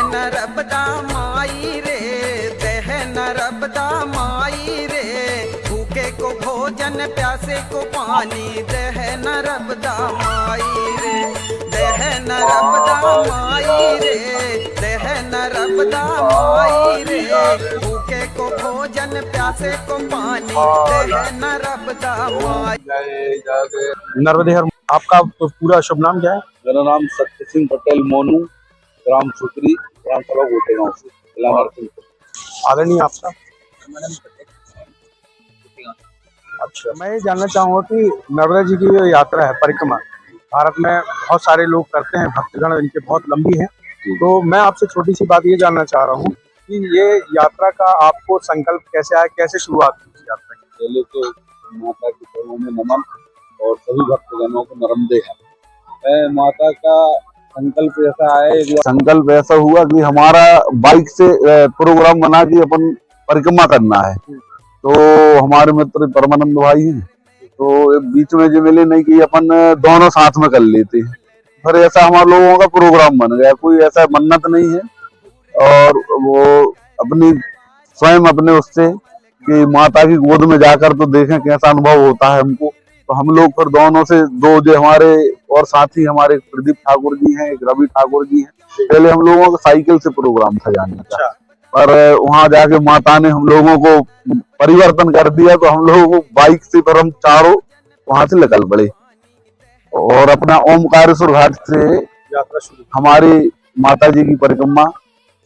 नर्मदा माई रे, दह नर्मदा माई रे, भूखे को भोजन प्यासे को पानी, दह नर्मदा माई रे, दह नर्मदा माई रे, दह नर्मदा माई रे, भूखे को भोजन प्यासे को पानी, दह नर्मदा माई। नर्मदेहर, आपका तो पूरा शुभ नाम क्या है? मेरा नाम सत्य सिंह पटेल मोनू, ग्राम सुकरी, ग्राम सभा गोटे गाँव से, जिला नरसिंहपुर। आदरणीय आपका? अच्छा, मैं ये जानना चाहूँगा कि नर्मदा जी की जो यात्रा है, परिक्रमा, भारत में बहुत सारे लोग करते हैं, भक्तगण इनके बहुत लंबी है। तो मैं आपसे छोटी सी बात ये जानना चाह रहा हूँ कि ये यात्रा का आपको संकल्प कैसे आया, कैसे शुरुआत हुई इस यात्रा की? पहले तो माता के चरणों में नमन और सभी भक्तजनों को नर्मदे है। माता का संकल्प ऐसा है, संकल्प ऐसा हुआ कि हमारा बाइक से प्रोग्राम बना के अपन परिक्रमा करना है। तो हमारे मित्र परमानंद भाई हैं, तो बीच में जो मिले नहीं कि अपन दोनों साथ में कर लेते हैं। फिर ऐसा हमारे लोगों का प्रोग्राम बन गया, कोई ऐसा मन्नत नहीं है। और वो अपनी स्वयं अपने उससे कि माता की गोद में जाकर तो देखें कैसा अनुभव होता है हमको। तो हम लोग फिर दोनों से दो जो हमारे और साथी हमारे प्रदीप ठाकुर जी हैं, एक रवि ठाकुर जी हैं। पहले हम लोगों का साइकिल से प्रोग्राम था जाने का, पर वहां जाके माता ने हम लोगों को परिवर्तन कर दिया। तो हम लोगों को बाइक से फिर हम चारों वहां से निकल पड़े और अपना ओमकारेश्वर घाट से यात्रा शुरू, हमारी माता जी की परिक्रमा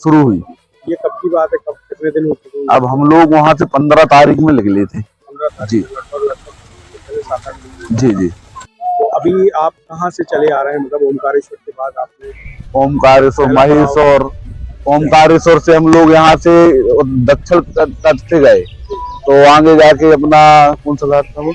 शुरू हुई। ये कब की बात है, कब कितने दिन होते हैं? अब हम लोग वहां से 15 तारीख में निकले थे। 15 तारीख जी में। जी जी। तो अभी आप कहाँ से चले आ रहे हैं? मतलब ओमकारेश्वर के बाद आपने ओमकारेश्वर, महेश्वर, ओमकारेश्वर से हम लोग यहाँ से दक्षिण तट से गए। तो आगे जाके अपना कौन सा घाट था वो?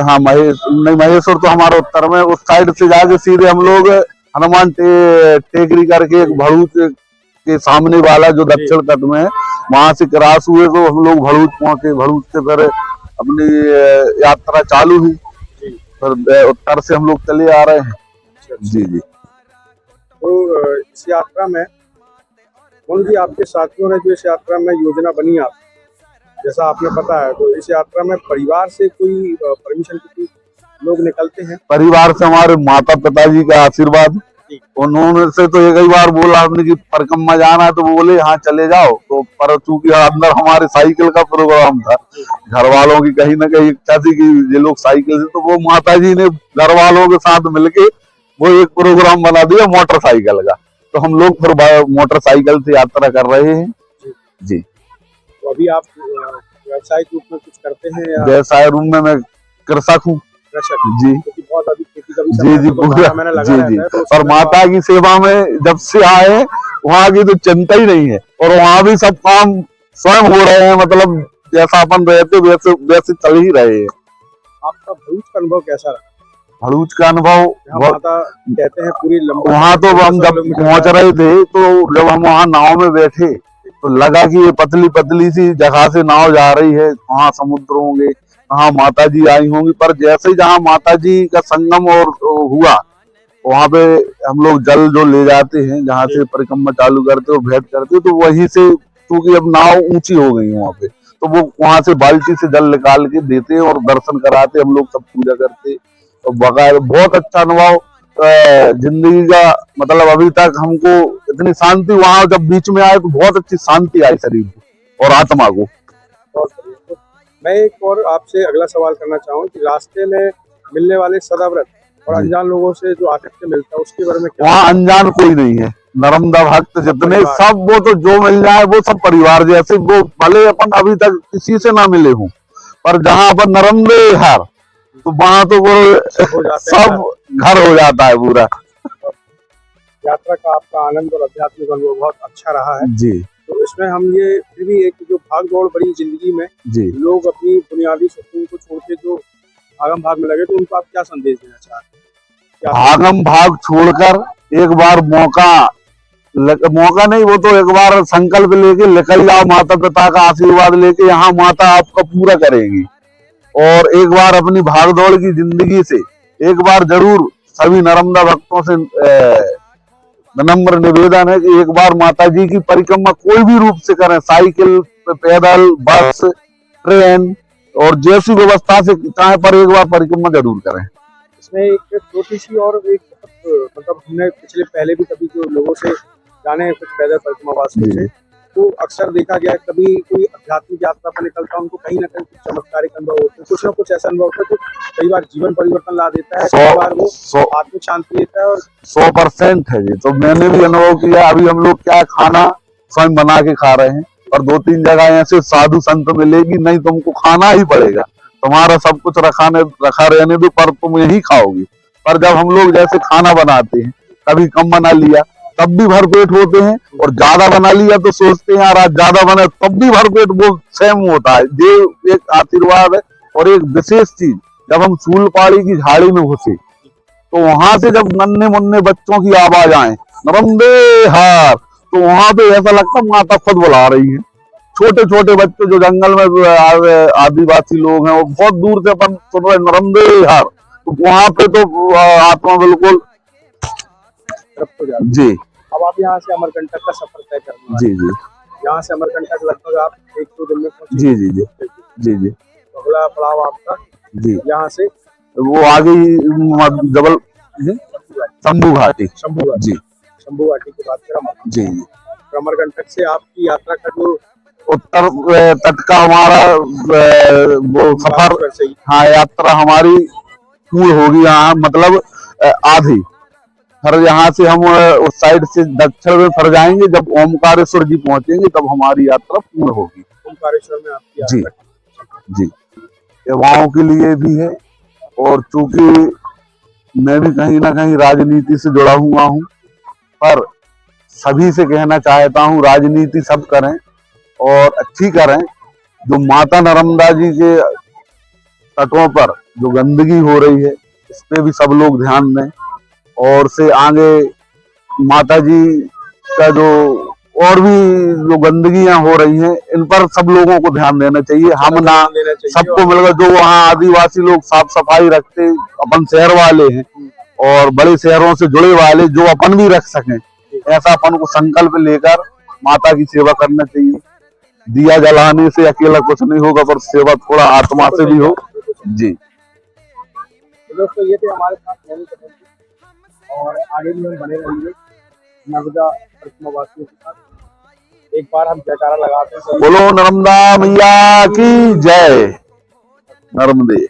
हाँ महेश्वर तो हमारा उत्तर में, उस साइड से जाके सीधे हम लोग हनुमान टेकरी करके एक भरूच के सामने वाला जो दक्षिण तट में है, वहां से क्रॉस हुए तो हम लोग भरूच पहुंचे। भरूच से फिर अपनी यात्रा चालू हुई। फिर उत्तर से हम लोग चले आ रहे हैं। जी जी। तो इस यात्रा में कौन जी आपके साथियों ने जो इस यात्रा में योजना बनी, आप जैसा आपने पता है, तो इस यात्रा में परिवार से कोई परमिशन की लोग निकलते हैं? परिवार से हमारे माता पिताजी का आशीर्वाद, उन्होंने से तो कई बार बोला हमने कि परिक्रमा जाना है, तो वो बोले हाँ चले जाओ। तो पर चूंकि अंदर हमारे साइकिल का प्रोग्राम था, घर वालों की कहीं ना कहीं इच्छा थी कि ये लोग साइकिल से, तो वो माता जी ने घर वालों के साथ मिलके वो एक प्रोग्राम बना दिया मोटरसाइकिल का। तो हम लोग फिर मोटरसाइकिल से यात्रा कर रहे हैं। जी। तो अभी आप व्यवसायिक रूप में कुछ करते हैं या? व्यवसाय रूप में मैं कृषक हूँ। जी बहुत अभी खेती का भी जी जी पूरा जी जी। और माता की सेवा में जब से आए वहाँ की तो चिंता ही नहीं है, और वहाँ भी सब काम स्वयं हो रहे हैं। मतलब जैसा अपन रहते वैसे वैसे चल ही रहे हैं। आपका भरूच का अनुभव कैसा रहा? भरूच का अनुभव माता कहते हैं पूरी लंबा, वहाँ तो हम जब पहुँच रहे थे, तो जब हम वहाँ नाव में बैठे तो लगा कि ये पतली पतली सी जगह से नाव जा रही है, वहाँ समुद्र होंगे, वहाँ माता जी आई होंगी। पर जैसे ही जहाँ माता जी का संगम और हुआ, वहाँ पे हम लोग जल जो ले जाते हैं, जहाँ से परिक्रमा चालू करते और भेंट करते, तो वहीं से, क्योंकि अब नाव ऊंची हो गई वहाँ पे, तो वो वहाँ से बाल्टी से जल निकाल के देते और दर्शन कराते, हम लोग सब पूजा करते। तो बगैर बहुत अच्छा अनुभव जिंदगी का, मतलब अभी तक हमको इतनी शांति, वहाँ जब बीच में आए तो बहुत अच्छी शांति आई शरीर को और आत्मा को। मैं एक और आपसे अगला सवाल करना चाहूँ कि रास्ते में मिलने वाले सदाव्रत और अनजान लोगों से जो आतिथ्य मिलता है उसके बारे में क्या? वहाँ अनजान कोई नहीं है। नर्मदा भक्त जितने सब, वो तो जो मिल जाए वो सब परिवार जैसे। वो भले अपन अभी तक किसी से ना मिले हों, पर जहाँ अपन नर्मदे हर, तो वहाँ तो वो सब घर हो जाता है पूरा। यात्रा का आपका आनंद और आध्यात्मिक अनुभव बहुत अच्छा रहा है जी। तो इसमें हम ये फिर भी एक जो भाग दौड़ बड़ी जिंदगी में जी, लोग अपनी बुनियादी सुकून को छोड़ के जो भागम भाग में लगे, तो उनको आप क्या संदेश देना चाहते हैं? भागम भाग छोड़कर एक बार मौका नहीं, वो तो एक बार संकल्प लेके निकल जाओ, माता पिता का आशीर्वाद लेके, यहाँ माता आपका पूरा करेगी। और एक बार अपनी भागदौड़ की जिंदगी से एक बार जरूर सभी नर्मदा भक्तों से विनम्र निवेदन है कि एक बार माता जी की परिक्रमा कोई भी रूप से करें, साइकिल, पैदल, बस, ट्रेन और जैसी व्यवस्था से चाहे पर एक बार परिक्रमा जरूर करें। इसमें एक छोटी सी और एक मतलब हमने पिछले पहले भी कभी जो लोगों से जाने कुछ पैदल परिक्रमा वासियों से, तो अक्सर देखा गया कभी कोई आध्यात्मिक यात्रा पर निकलता है, उनको कहीं ना कहीं कुछ चमत्कारिक अनुभव होते हैं, कुछ ना कुछ ऐसा अनुभव होता है जो कई बार जीवन परिवर्तन ला देता है, कई बार वो आत्मिक शांति देता है। और 100% है जी। तो मैंने भी अनुभव किया। अभी हम लोग क्या खाना स्वयं बना के खा रहे हैं और 2-3 जगह ऐसे साधु संत मिलेगी, नहीं तुमको खाना ही पड़ेगा, तुम्हारा सब कुछ रखा रहने दो पर तुम यही खाओगी। पर जब हम लोग जैसे खाना बनाते हैं, कभी कम बना लिया तब भी भरपेट होते हैं, और ज्यादा बना लिया तो सोचते हैं यार आज ज्यादा बना, तब भी भरपेट, वो सेम होता है। ये एक आशीर्वाद है। और एक विशेष चीज, जब हम सूलपाड़ी की झाड़ी में घुसे तो वहां से जब नन्हे मुन्ने बच्चों की आवाज आए नर्मदे हर, तो वहां पे ऐसा लगता माता खुद बुला रही है। छोटे छोटे बच्चे जो जंगल में आदिवासी लोग हैं, वो बहुत दूर से अपन सुन रहे नर्मदे हर, तो वहां पे तो आत्मा बिल्कुल जी। अब आप यहाँ से अमरकंटक का सफर तय करना जी जी। यहाँ से अमरकंटक लगभग आप 1-2 दिन में पहुंचे। जी जी जी जी जी। अगला पड़ाव आपका जी यहाँ से वो आगे जबल शंभू घाटी। शंभू घाटी जी। शंभू घाटी के बाद फिर जी। अमरकंटक से आपकी यात्रा का जो उत्तर तट का हमारा वो सफर, हाँ यात्रा हमारी पूर्ण होगी यहाँ, मतलब आधी। फिर यहाँ से हम उस साइड से दक्षिण में फिर जाएंगे, जब ओमकारेश्वर जी पहुंचेंगे तब हमारी यात्रा पूर्ण होगी। ओमकारेश्वर में आपकी जी जी। युवाओं के लिए भी है, और चूंकि मैं भी कहीं ना कहीं राजनीति से जुड़ा हुआ हूँ, पर सभी से कहना चाहता हूँ राजनीति सब करें और अच्छी करें। जो माता नर्मदा जी के तटों पर जो गंदगी हो रही है, इस पे भी सब लोग ध्यान दें, और से आगे माता जी का जो और भी जो गंदगियां हो रही हैं, इन पर सब लोगों को ध्यान देना चाहिए। हम ना सबको मिलकर, जो वहाँ आदिवासी लोग साफ सफाई रखते, अपन शहर वाले हैं और बड़े शहरों से जुड़े वाले, जो अपन भी रख सकें, ऐसा अपन को संकल्प लेकर माता की सेवा करना चाहिए। दिया जलाने से अकेला कुछ नहीं होगा, पर सेवा थोड़ा आत्मा से भी हो। जी दोस्तों, ये थे हमारे साथ और आगे भी हम बने रहेंगे नर्मदा परिक्रमा वासियों के साथ। एक बार हम जयकारा लगाते हैं, बोलो नर्मदा मैया की जय। नर्मदे।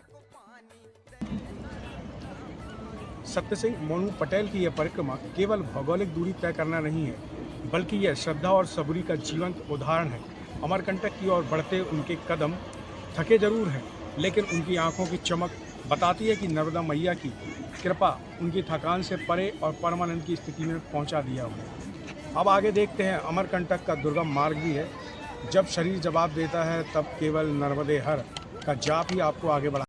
सत्य सिंह मोनू पटेल की यह परिक्रमा केवल भौगोलिक दूरी तय करना नहीं है, बल्कि यह श्रद्धा और सबूरी का जीवंत उदाहरण है। अमरकंटक की ओर बढ़ते उनके कदम थके जरूर हैं, लेकिन उनकी आंखों की चमक बताती है कि नर्मदा मैया की कृपा उनकी थकान से परे और परमानंद की स्थिति में पहुंचा दिया हो। अब आगे देखते हैं। अमरकंटक का दुर्गम मार्ग भी है। जब शरीर जवाब देता है, तब केवल नर्मदे हर का जाप ही आपको आगे बढ़ा